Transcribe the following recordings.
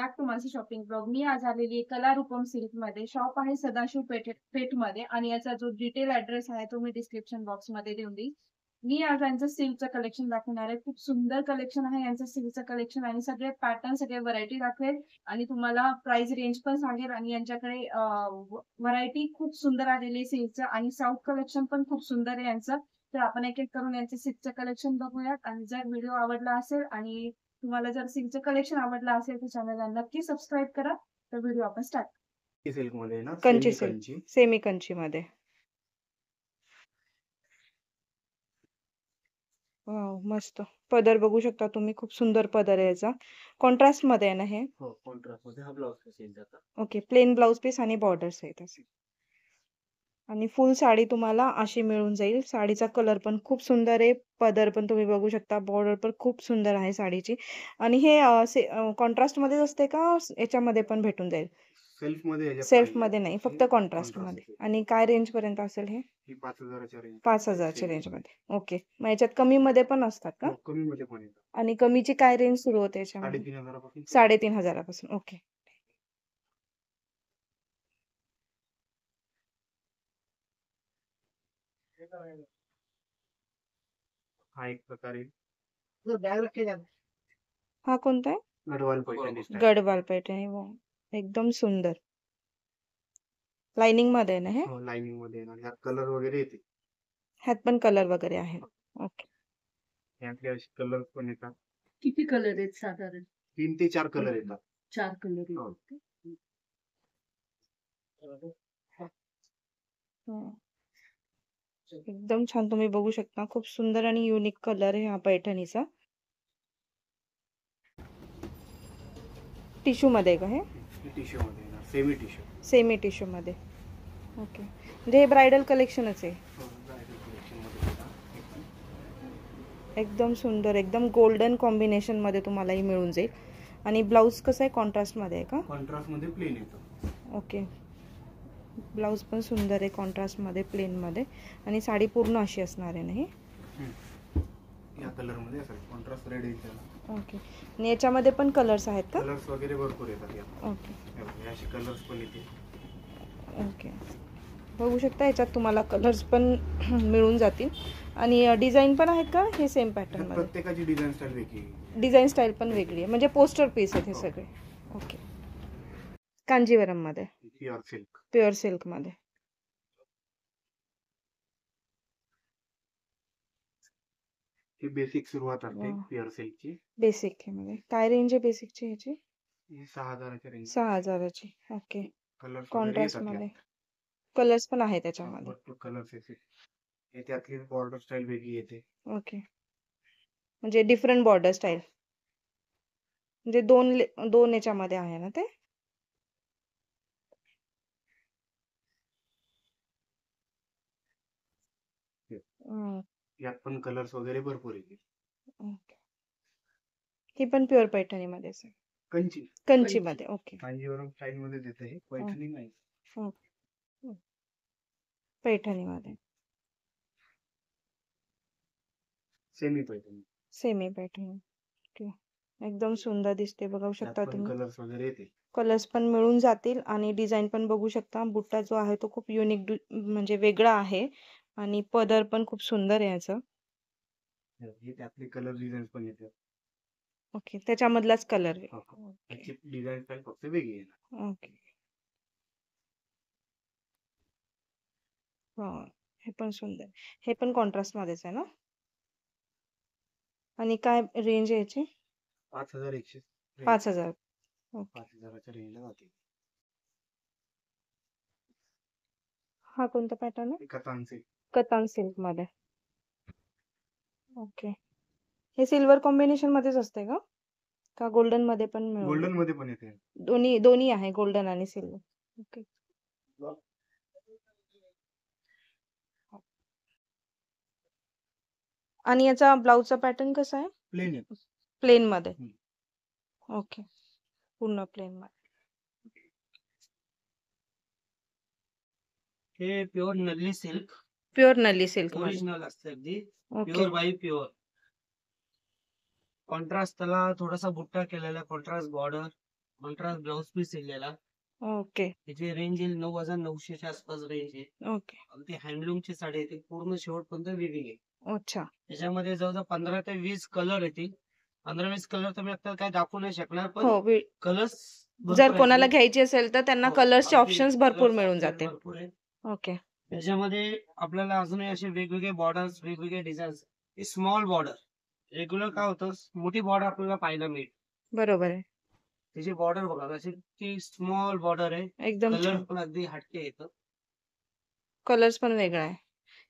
Back to माझं shopping blog. मी आज आलेली आहे कलारूपम सिल्क मध्ये. शॉप आहे सदाशिव पेठ मध्ये आणि याचा जो डिटेल ऍड्रेस आहे तो मी डिस्क्रिप्शन बॉक्स मध्ये देऊन देईल. मी आज यांचं सिल्कचं कलेक्शन दाखवणार आहे. खूप सुंदर कलेक्शन आहे यांचं सिल्कचं कलेक्शन आणि सगळे पॅटर्न सगळे व्हरायटी दाखवेल आणि तुम्हाला प्राइस रेंज पण सांगेल. आणि यांच्याकडे व्हरायटी खूप सुंदर आलेली आहे सिल्कचं आणि साऊथ कलेक्शन पण खूप सुंदर आहे यांचं. तर आपण एक एक करून यांचे सिल्कचं कलेक्शन बघूयात. आणि जर व्हिडिओ आवडला असेल आणि तुम्हाला जर सिल्कचं कलेक्शन आवडलं असेल तर चॅनलला नक्की सबस्क्राईब करा. तर व्हिडिओ आपण स्टार्ट. सिल्क मध्ये ना कंची सिल्क, सेमी कंची मध्ये. वाव, मस्त पदर बघू शकता तुम्ही, खूप सुंदर पदर आहे याचा. कॉन्ट्रास्ट मध्ये आहे ना हे? हो, कॉन्ट्रास्ट मध्ये हा ब्लाउज पीस येईल त्याचा. ओके, प्लेन ब्लाउज पीस आणि बॉर्डर्स आहेत असे. आणि फुल साडी तुम्हाला अशी मिळून जाईल. साडीचा कलर पण खूप सुंदर आहे, पदर पण तुम्ही बघू शकता, बॉर्डर पण खूप सुंदर आहे साडीची. आणि हे कॉन्ट्रास्ट मध्ये असते का याच्यामध्ये पण भेटून जाईल? सेल्फ मध्ये, सेल्फ मध्ये नाही, फक्त कॉन्ट्रास्ट मध्ये. आणि काय रेंज पर्यंत असेल हे? 5000च्या रेंज. 5000च्या रेंज मध्ये. ओके, मग याच्यात कमी मध्ये पण असतात का? कमी मध्ये पण येतात. आणि कमीची काय रेंज सुरू होते याच्यामध्ये? 3500 पासून. 3500 पासून. ओके. हा एक प्रकारे हा कोणता आहे? गडवाल पैठणी स्टाईल. गडवाल पैठणी. वाव, एकदम सुंदर. लाइनिंग मध्ये आहे ना हे? हो, लाइनिंग मध्ये येणार. ह्यात कलर वगैरे येते. ह्यात पण कलर वगैरे आहे. ओके. ह्यातले असे कलर पण येतात. किती कलर आहेत साधारण? 3 ते 4 कलर येतात. 4 कलर हो. एकदम छान, तुम्ही बघू शकता, खूप सुंदर आणि युनिक कलर आहे हा पैठणीचा. टिश्यू मध्ये का हे? टिश्यू मध्ये येणार, सेमी टिश्यू. सेमी टिश्यू मध्ये. ओके, म्हणजे हे ब्रायडल कलेक्शनच आहे. हो, ब्रायडल कलेक्शन मध्ये येतात. एकदम सुंदर, एकदम गोल्डन कॉम्बिनेशन मध्ये तुम्हाला ही मिळून जाईल. आणि ब्लाउज कसं आहे, कॉन्ट्रास्ट मध्ये आहे का? कॉन्ट्रास्ट मध्ये प्लेन येतो. ओके, ब्लाउज पण सुंदर आहे कॉन्ट्रास्ट मध्ये, प्लेन मध्ये. आणि साडी पूर्ण अशी असणार आहे ना ही? या कलर मध्ये असेल, कॉन्ट्रास्ट रेड येईल त्याला. ओके. आणि याच्यामध्ये पण कलर्स आहेत का? कलर्स वगैरे भरपूर येतात यात. ओके. हे असे कलर्स पण येते. ओके, बघू शकता याच्यात तुम्हाला कलर्स पण मिळून जातील. आणि डिझाईन पण आहेत का हे सेम पॅटर्न मध्ये? प्रत्येकाची डिझाईन स्टाईल वेगळी आहे. डिझाईन स्टाईल पण वेगळी आहे, म्हणजे पोस्टर पीस आहेत हे सगळे. ओके. कांजीवरम मध्ये, प्युअर सिल्क. प्युअर सिल्क मध्ये. ही बेसिक सुरुवात असते प्युअर सिल्कची. बेसिक मध्ये काय रेंज आहे बेसिकची ह्याची? 6000च्या रेंज. 6000ची. ओके. कलर्स कॉन्ट्रास्ट मध्ये कलर्स पण आहे त्याच्यामध्ये. भरपूर कलर्स येते. त्यातली बॉर्डर स्टाईल वेगळी येते. ओके, म्हणजे डिफरंट बॉर्डर स्टाईल. म्हणजे दोन याच्यामध्ये आहे ना ते? यात पण कलर्स वगैरे भरपूर येते. ओके. ही पण प्युअर पैठणी मध्ये आहे? कंची. कंची मध्ये. ओके. कांजीवरम स्टाईल मध्ये देते हे, पैठणी नाही. पैठणी मध्ये. Semi Paithani. Semi Paithani. Okay, एकदम सुंदर दिसते, बघू शकता तुम्ही. कलर्स वगैरे येते. कलर्स पण मिळून जातील. आणि डिझाईन पण बघू शकता, बुट्टा जो आहे तो खूप युनिक म्हणजे वेगळा आहे. आणि पदर पण खूप सुंदर आहे याचं. त्यातले कलर डिझाईन पण येते. ओके, त्याच्यामधलाच कलर. त्याची डिझाईन स्टाईल फक्त वेगळी आहे. ओके. हा, हे पण सुंदर. हे पण कॉन्ट्रास्ट मध्येच आहे ना? आणि काय रेंज आहे याची? 5100. 5000. 5000च्या रेंजला जाते. हा कोणता पॅटर्न आहे? कतान सिल्क. कतान सिल्क मध्ये. ओके, हे सिल्वर कॉम्बिनेशन मध्येच असते का? का गोल्डन मध्ये पण मिळेल? गोल्डन मध्ये पण येते. दोन्ही आहे, गोल्डन आणि सिल्वर. ओके. आणि याचा ब्लाउजचा पॅटर्न कसा आहे? प्लेन आहे. प्लेन मध्ये. ओके, पूर्ण प्लेन मध्ये. हे pure Nalli silk. Pure Nalli silk original असते अगदी. Okay. Pure by pure. Contrast त्याला थोडासा बुट्टा केलेला, contrast border. Contrast blouse piece दिलेला. ओके. त्याची रेंज येईल 9,900च्या आसपास रेंज आहे. ओके. अगदी हँडलूमची साडी आहे ती, पूर्ण शेवटपर्यंत विविंग आहे. अच्छा. त्याच्यामध्ये जवळजवळ 15 ते 20 कलर येतील. 15-20 कलर तुम्ही आता काय दाखवू नाही शकणार, पण हो. कलर्स जर कोणाला घ्यायची असेल तर त्यांना कलर्सचे ऑप्शन्स भरपूर मिळून जाते. भरपूर आहे. ओके. त्याच्यामध्ये आपल्याला अजूनही असे वेगवेगळे बॉर्डर्स, वेगवेगळे डिझाईन्स. हे स्मॉल बॉर्डर. रेग्युलर काय होतं, मोठी बॉर्डर आपल्याला पाहायला मिळेल. बरोबर आहे. त्याची बॉर्डर बघा अशी ती स्मॉल बॉर्डर आहे. एकदम कलर छान. पण अगदी हटके येतं. कलर्स पण वेगळा आहे.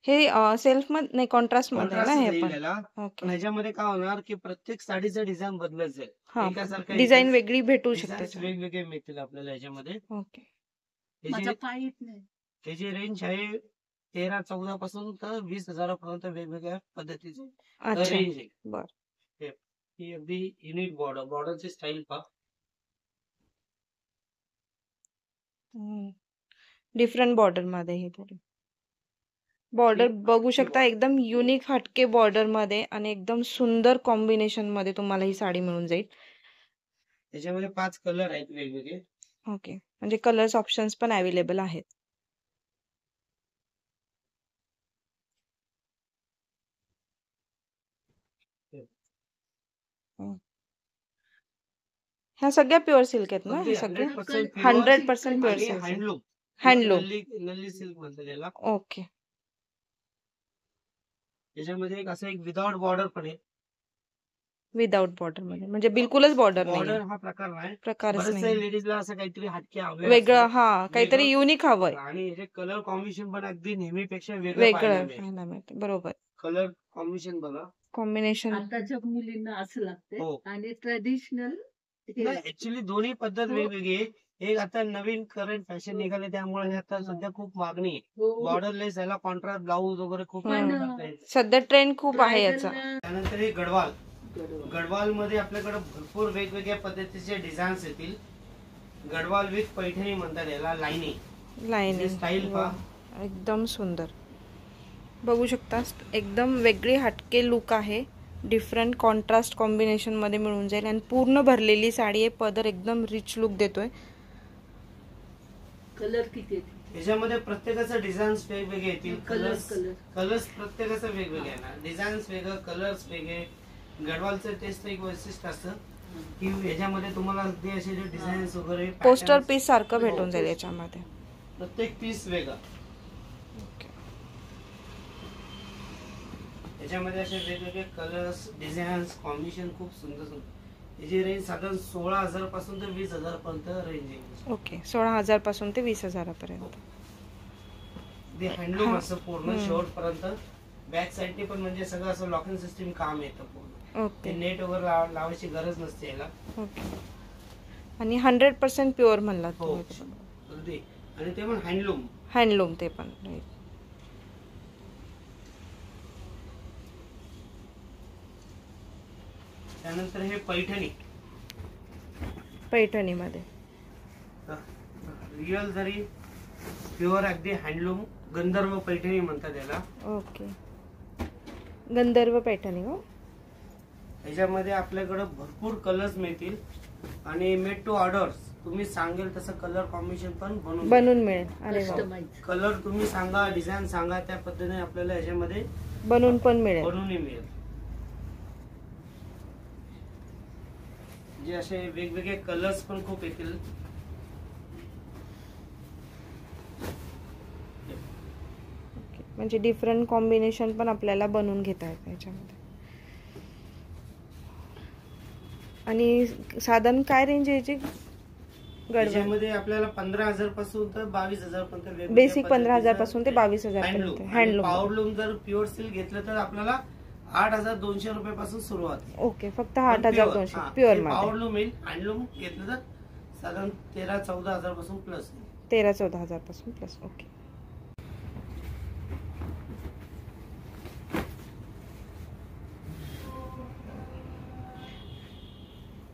हे सेल्फ मध्ये नाही, कॉन्ट्रास्ट मध्ये आहे ना कॉन्ट्रास्ट हे पण. दिलेला. ओके. पण ह्याच्यामध्ये काय होणार की प्रत्येक साडीचं डिझाईन बदलत जाईल. हा. एकासारखं डिझाईन वेगळी भेटू शकते डिझाईन्स त्याच्यात. वेगवेगळे मिळतील आपल्याला ह्याच्यामध्ये. ओके. त्याची रेंज आहे 13-14 पासून तर 20,000 पर्यंत वेगवेगळ्या पद्धतीची अच्छा. रेंज आहे. बर. ही अगदी युनिक बॉर्डरची स्टाईल पहा. डिफरंट बॉर्डर मध्ये हे थोडी बॉर्डर बघू शकता, एकदम युनिक हटके बॉर्डर मध्ये आणि एकदम सुंदर कॉम्बिनेशन मध्ये तुम्हाला ही साडी मिळून जाईल. त्याच्यामध्ये 5 कलर आहेत वेगवेगळे. ओके. म्हणजे कलर्स ऑप्शन्स पण अवेलेबल आहेत. ह्या सगळ्या प्युअर सिल्क आहेत ना? अगदी हे सगळे 100% pure 100% प्युअर आणि सिल्क. हँडलूम. हँडलूम. नल्ली सिल्क म्हणतात त्याला. ओके. त्याच्यामध्ये एक विदाउट बॉर्डर पण आहे. विदाउट बॉर्डर मध्ये म्हणजे बिलकुलच बॉर्डर बॉर्डर नाही, हा प्रकार नाही. प्रकारच बरेचसे नाही. लेडीजला असं काहीतरी हटके हवे वेगळं, असतात. हा काहीतरी वेगळं. युनिक हवंय, आणि याचे कलर कॉम्बिनेशन पण अगदी नेहमीपेक्षा वेगळं वेगळं पाहायला मिळेल. पाहायला मिळते. बरोबर. कलर कॉम्बिनेशन बघा. कॉम्बिनेशन. आताच्या मुलींना असं लागते हो. आणि ट्रेडिशनल ऍक्च्युली दोन्ही पद्धत हो. वेगवेगळी आहे. एक आता नवीन करंट फॅशन निघाले त्यामुळे हे आता सध्या खूप मागणी आहे. हो. बॉर्डरलेस याला कॉन्ट्रास्ट ब्लाऊज वगैरे खूप पण करता येतं. सध्या ट्रेंड खूप आहे याचा. त्यानंतर हे गडवाल. गडवाल मध्ये आपल्याकडे भरपूर वेगवेगळ्या पद्धतीचे डिझाईन्स येतील. गडवाल विथ पैठणी म्हणतात याला. लाईनिंग लाईनिंग स्टाईल पहा. एकदम सुंदर बघू शकता. एकदम वेगळी हटके लुक आहे. डिफरंट कॉन्ट्रास्ट कॉम्बिनेशन मध्ये मिळून जाईल आणि पूर्ण भरलेली साडी आहे. पदर एकदम रिच लुक देतोय. कलर किती आहेत? याच्यामध्ये प्रत्येकाचं डिझाईन्स वेगवेगळे येतील. कलर्स कलर्स प्रत्येकाचं वेगवेगळे आहे ना. डिझाईन्स वेगळं, कलर्स वेगळे. गडवालचं तेच एक वैशिष्ट्य असतं की याच्यामध्ये तुम्हाला अगदी असे जे डिझाईन्स वगैरे पोस्टर patterns, पीस सारखं हो, भेटून जाईल याच्यामध्ये. प्रत्येक पीस वेगळा. याच्यामध्ये असे वेगवेगळे कलर्स, डिझाईन्स, कॉम्बिनेशन खूप सुंदर सुंदर. याची रेंज साधारण 16,000 पासून तर 20,000 पर्यंत रेंज आहे. ओके. 16,000 पासून ते 20,000 पर्यंत. ते हँडलूम असं पूर्ण शेवटपर्यंत. बॅक साईडने पण म्हणजे सगळं असं लॉकिंग सिस्टीम काम येतं पूर्ण. ते ओके. नेट वगैरे लावायची गरज नसते याला. ओके. आणि 100% प्युअर म्हणलात हो. तुम्ही. अगदी. आणि ते पण हँडलूम. हँडलूम ते पण. त्यानंतर हे पैठणी. पैठणीमध्ये रिअल जरी प्युअर अगदी हँडलूम गंधर्व पैठणी म्हणतात याला. ओके. गंधर्व पैठणी हो. याच्यामध्ये आपल्याकडे भरपूर कलर्स मिळतील आणि मेड टू ऑर्डर्स. तुम्ही सांगेल तसं कलर कॉम्बिनेशन पण बनवून मिळेल. अरे वा. कस्टमाइज. कलर तुम्ही सांगा, डिझाईन सांगा, त्या पद्धतीने आपल्याला याच्यामध्ये बनवून पण मिळेल. बनवूनही मिळेल. जे असे वेगवेगळे कलर्स पण खूप येतील. म्हणजे डिफरंट कॉम्बिनेशन पण आपल्याला बनवून घेता येतं याच्यामध्ये. आणि साधारण काय रेंज आहे याची? याच्यामध्ये आपल्याला 15,000 पासून तर 22,000 पर्यंत. बेसिक 15,000 पासून ते 22,000 पर्यंत हँडलूम. पॉवरलूम जर प्युअर सिल्क घेतलं तर आपल्याला 8,200 रुपयापासून सुरुवात आहे. ओके. फक्त 8,200 प्युअर मध्ये. पॉवरलूम येईल. हँडलूम घेतलं तर साधारण 13-14,000 पासून प्लस. 13-14,000 पासून प्लस. ओके.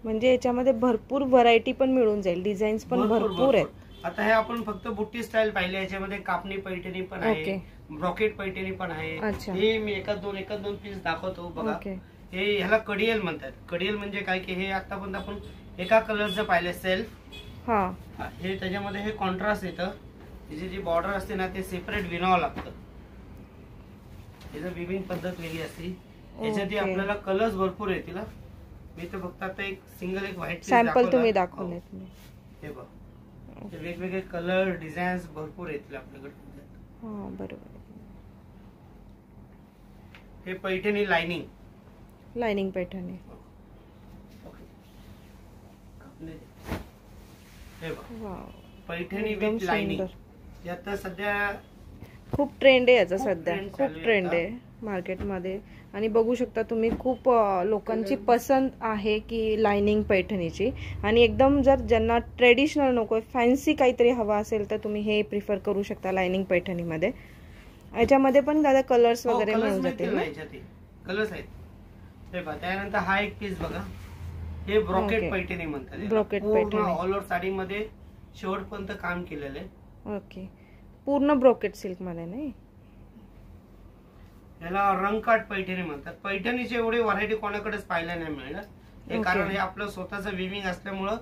म्हणजे याच्यामध्ये भरपूर व्हरायटी पण मिळून जाईल. डिझाईन्स पण भरपूर आहेत. आता हे आपण फक्त बुट्टी स्टाईल पाहिले. याच्यामध्ये कापणी पैठणी पण आहे, ओके. ब्रॉकेट पैठणी पण आहे. अच्छा. हे मी एका दोन पीस दाखवतो बघा. ओके. हे ह्याला कडियल म्हणतात. कडियल म्हणजे काय की हे आतापर्यंत आपण एका कलरचं पाहिलं सेल्फ, हा हे त्याच्यामध्ये हे कॉन्ट्रास्ट येतं. त्याची जी बॉर्डर असते ना ते सेपरेट विणावं लागतं. त्याचं विविंग पद्धत वेगळी असते. याच्यात Okay. आपल्याला कलर्स भरपूर येतील. मी तर फक्त आता एक सिंगल एक व्हाईट सॅम्पल तुम्ही दाखवलेत मी. हे बघ, हे वेगवेगळे कलर डिझाईन्स भरपूर येतील आपल्याकडे. हा बरोबर. हे पैठणी लाइनिंग, लाइनिंग पॅटर्न आहे. हे बघ वाव, पैठणी एकदम विथ लाइनिंग. सुंदर. यात तर सध्या खूप ट्रेंड आहे याचा खूप सध्या, trend खूप चालू आहे ट्रेंड आता. आहे मार्केटमध्ये. आणि बघू शकता तुम्ही खूप लोकांची पसंत आहे की लाइनिंग पैठणीची. आणि एकदम जर ज्यांना ट्रेडिशनल नको फॅन्सी काहीतरी हवा असेल तर तुम्ही हे प्रिफर करू शकता लाइनिंग पैठणीमध्ये. याच्यामध्ये पण दादा कलर्स वगैरे मिळून जातील ना? कलर्स आहेत. हे बघा, त्यानंतर हा एक पीस बघा, हे ब्रॉकेट Okay. पैठणी म्हणतात. Brocade पूर्ण पैठणी. ऑल ओव्हर साडीमध्ये शेवटपर्यंत काम केलेलं आहे. ओके, पूर्ण ब्रोकेट सिल्क मध्ये नाही. याला रंगकाट पैठणी म्हणतात. पैठणीची एवढी व्हरायटी कोणाकडेच पाहायला नाही मिळणार. हे Okay. कारण हे आपलं स्वतःचं विविंग असल्यामुळं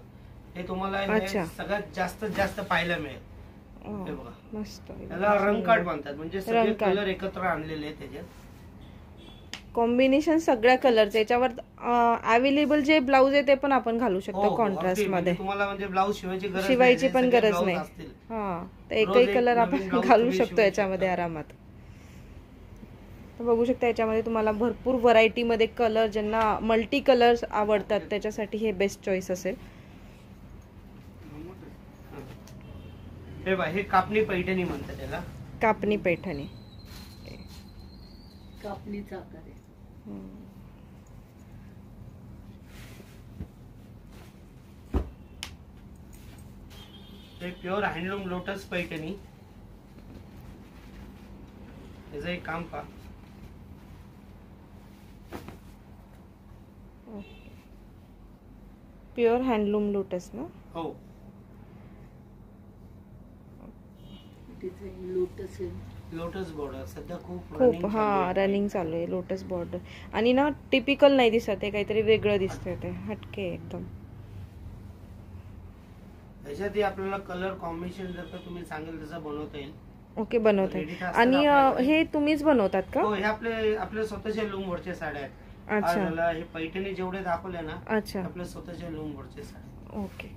हे तुम्हाला हे अच्छा. सगळ्यात जास्त पाहायला मिळेल. हे Oh, बघा, मस्त. याला रंगकाट म्हणतात. म्हणजे सगळे रंगकाट. कलर एकत्र आणलेले आहेत त्याच्यात. कॉम्बिनेशन सगळ्या कलरचे. याच्यावर अवेलेबल जे ब्लाऊज आहे ते पण आपण घालू हो, शकतो हो, कॉन्ट्रास्ट अगदी. मध्ये. म्हणजे तुम्हाला म्हणजे ब्लाऊज शिवायची गरज शिवायची नाही. पण सगळे गरज ब्लाऊज नाही. असतील. हा, तर रोज एकही एक कलर नवीन आपण ब्लाऊज घालू तुम्ही शकतो शिवू याच्यामध्ये शकता. आरामात. तर बघू शकता याच्यामध्ये तुम्हाला भरपूर व्हरायटी मध्ये कलर, ज्यांना मल्टी कलर्स आवडतात त्याच्यासाठी हे बेस्ट चॉईस असेल. हे बघा, हे कापणी पैठणी म्हणतात त्याला. कापणी पैठणी. कापणीचा आकार आहे. हे प्युअर हँडलूम लोटस पैठणी. त्याचं एक काम पहा. प्युअर हँडलूम लोटस ना. हो, डिझाईन लोटस आहे. लोटस बॉर्डर सध्या खूप खूप हा रनिंग चालू आहे लोटस बॉर्डर. आणि ना टिपिकल नाही दिसत आहे, काहीतरी वेगळं दिसतंय, ते हटके एकदम. त्याच्यातही आपल्याला कलर कॉम्बिनेशन जर का तुम्ही सांगेल तसं बनवता येईल. ओके, बनवताय. Ready असतात आणि आपल्याकडे. हे तुम्हीच बनवतात का? हो, हे आपले स्वतःच्या लूमवरच्या साड्या आहेत. अच्छा. आज झालं, हे पैठणी जेवढे दाखवले ना अच्छा, आपल्या स्वतःच्या लूमवरचे साड्या. ओके.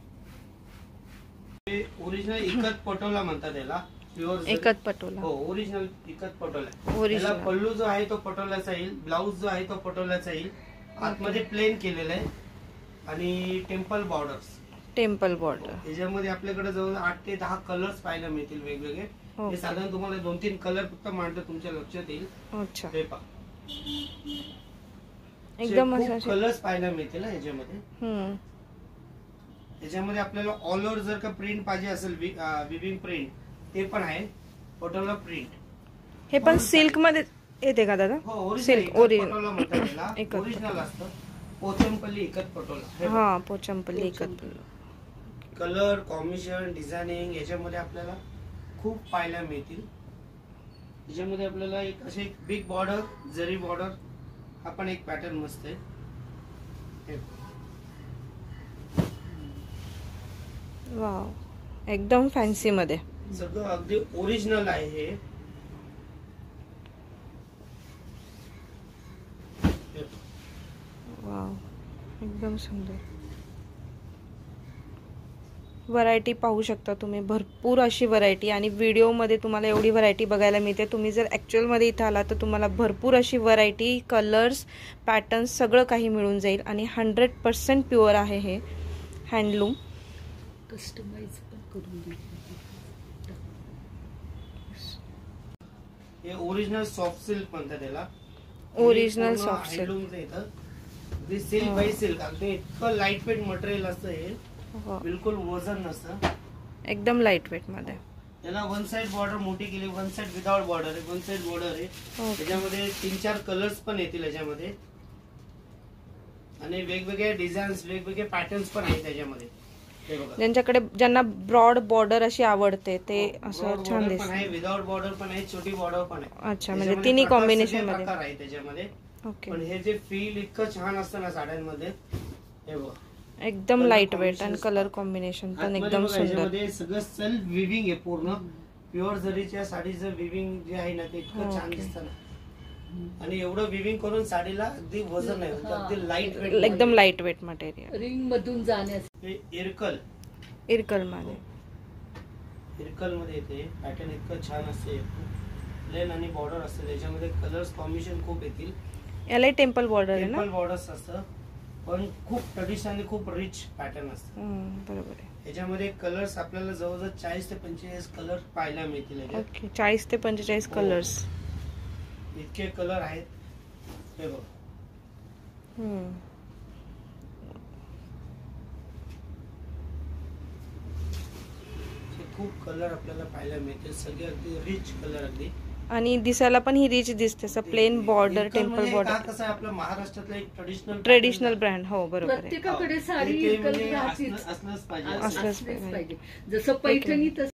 हे ओरिजिनल इकत पटोला म्हणतात याला. प्युअर एकच पटोला. हो, ओरिजिनल इकत पटोला. Original. याला पल्लू जो आहे तो पटोलाचा येईल, ब्लाऊज जो आहे तो पटोलाचा येईल. आतमध्ये प्लेन केलेलं आहे आणि टेम्पल बॉर्डर्स. Temple border. त्याच्यामध्ये आपल्याकडे जवळ 8 ते 10 कलर्स पाहायला मिळतील वेगवेगळे. Okay. हे साधारण तुम्हाला 2-3 कलर फक्त मांडलं तुमच्या लक्षात येईल. अच्छा, हे पहा, एकदम असं कलर्स पाहायला मिळतील हा याच्यामध्ये. हम्म. याच्यामध्ये आपल्याला ऑल ओव्हर जर का प्रिंट पाहिजे असेल, विविंग प्रिंट ते पण आहे. पटोला प्रिंट. हे पण सिल्क मध्ये येते का दादा? हो, सिल्क ओरिजिनल पटोला म्हणतात त्याला. एकच ओरिजिनल असतं. पोचमपल्ली इकत पटोला. हा, पोचमपल्ली एकच. कलर कॉम्बिनेशन डिझायनिंग याच्यामध्ये आपल्याला खूप पाहायला मिळतील. याच्यामध्ये आपल्याला एक असे एक बिग बॉर्डर, जरी बॉर्डर हा पण एक पॅटर्न मस्त आहे. हे वाव, एकदम फॅन्सी मध्ये. सगळं अगदी ओरिजिनल आहे हे. वाव, एकदम सुंदर. व्हरायटी पाहू शकता तुम्ही, भरपूर अशी व्हरायटी. आणि व्हिडिओमध्ये तुम्हाला एवढी व्हरायटी बघायला मिळते. तुम्ही जर ॲक्च्युअलमध्ये इथं आला तर तुम्हाला भरपूर अशी व्हरायटी, कलर्स, पॅटर्न्स सगळं काही मिळून जाईल. आणि 100% प्युअर आहे हे हँडलूम. कस्टमाइज पण करून देईल. हे ओरिजिनल सॉफ्ट सिल्क म्हणतात त्याला. Original soft silk. हँडलूमचं येतं. Silk by silk. अगदी इतकं लाईट वेट मटेरियल असतं हे. बिलकुल वजन नसतं. एकदम लाईट वेट मध्ये. त्याला वन साइड बॉर्डर मोठी केली, वन साइड विदाउट बॉर्डर आहे, वन साइड बॉर्डर आहे. त्याच्यामध्ये 3-4 कलर्स पण येतील याच्यामध्ये. आणि वेगवेगळे डिझाईन्स, वेगवेगळे पॅटर्न्स पण आहेत त्याच्यामध्ये. हे बघा, ज्यांच्याकडे, ज्यांना ब्रॉड बॉर्डर अशी आवडते ते असं छान पण दिसतं. आहे, विदाउट बॉर्डर पण आहे, छोटी बॉर्डर पण आहे. अच्छा, म्हणजे त्याच्यामध्ये तिन्ही प्रकार, कॉम्बिनेशन सगळे मध्ये. प्रकार आहे त्याच्यामध्ये. ओके. पण हे जे फील इतकं छान असतं ना साड्यांमध्ये. हे बघा, एकदम Color लाईट वेट आणि combinations कलर पहा. कॉम्बिनेशन पण आतमध्ये एकदम बघा, सुंदर. याच्यामध्ये सगळं सेल्फ विविंग आहे पूर्ण. प्युअर जरीच्या साडीचं विविंग जे आहे ना ते इतकं छान Okay. दिसतं ना. आणि एवढं विविंग करून साडीला अगदी वजन आहे, म्हणजे अगदी लाईट वेट. एकदम लाईट वेट मटेरियल. रिंग मधून जाण्यास हे इरकल इरकल मध्ये. इरकल मध्ये येते. पॅटर्न इतकं छान असते. प्लेन आणि बॉर्डर असते, त्याच्यामध्ये कलर्स कॉम्बिनेशन खूप येतील. याला टेम्पल बॉर्डर आहे ना. टेम्पल बॉर्डर्स असतं, पण खूप ट्रेडिशनली खूप रिच पॅटर्न असतं. बरोबर आहे. याच्यामध्ये कलर्स आपल्याला जवळजवळ 40 ते 45 कलर पाहायला मिळतील याच्यात. ओके 40 ते 45 हो. कलर्स. इतके कलर आहेत हे बघ. खूप कलर आपल्याला पाहायला मिळतील, सगळे अगदी रिच कलर अगदी. आणि दिसायला पण ही रिच दिसते. असं प्लेन बॉर्डर, इरकल टेम्पल म्हणजे बॉर्डर. हा कसा आहे, आपल्या महाराष्ट्रातला एक ट्रेडिशनल ब्रँड. हो बरोबर आहे. प्रत्येकाकडे साडी इथे इरकल म्हणजे राहतेच. असलंच पाहिजे. असलंच असलंच पाहिजे. पाहिजे. जसं पैठणी तसं